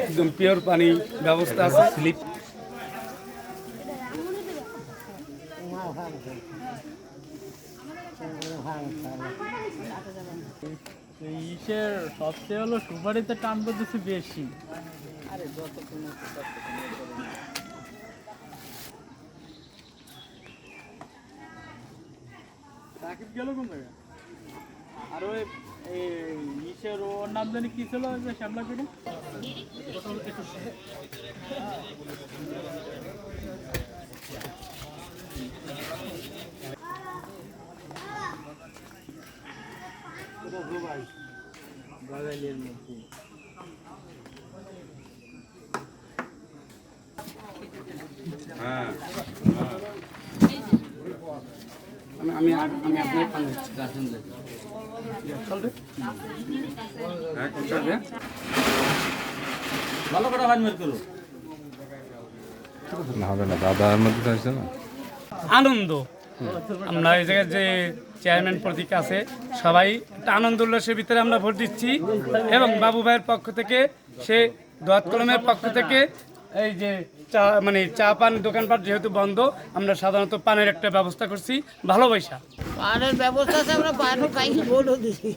একদম পিওর পানি ব্যবস্থা আছে। স্লিপ ইসের সবচেয়ে হলো সুপারিতে টান পড়তেছে বেশি। সাকিব গেল কোন জায়গায়? আর ওই ইসের ওর নাম জানি কি ছিল ওই যে শ্যামলা কেটে বাগাইলের মধ্যে আমি আপনার পানি গার্জেন ভালো করে হাত মের করো না হবে না, দাদার মধ্যে আছে না আনন্দ। আমরা এই জায়গায় যে চেয়ারম্যান প্রতীক আছে সবাই একটা আনন্দ উল্লাসের ভিতরে আমরা ভোট দিচ্ছি এবং বাবু ভাইয়ের পক্ষ থেকে সে দোয়াত কলমের পক্ষ থেকে এই যে চা মানে চা পান দোকানপাট যেহেতু বন্ধ, আমরা সাধারণত পানের একটা ব্যবস্থা করছি ভালোবাসা। পানের ব্যবস্থা আছে, আমরা পানও খাই, ভোটও দিচ্ছি।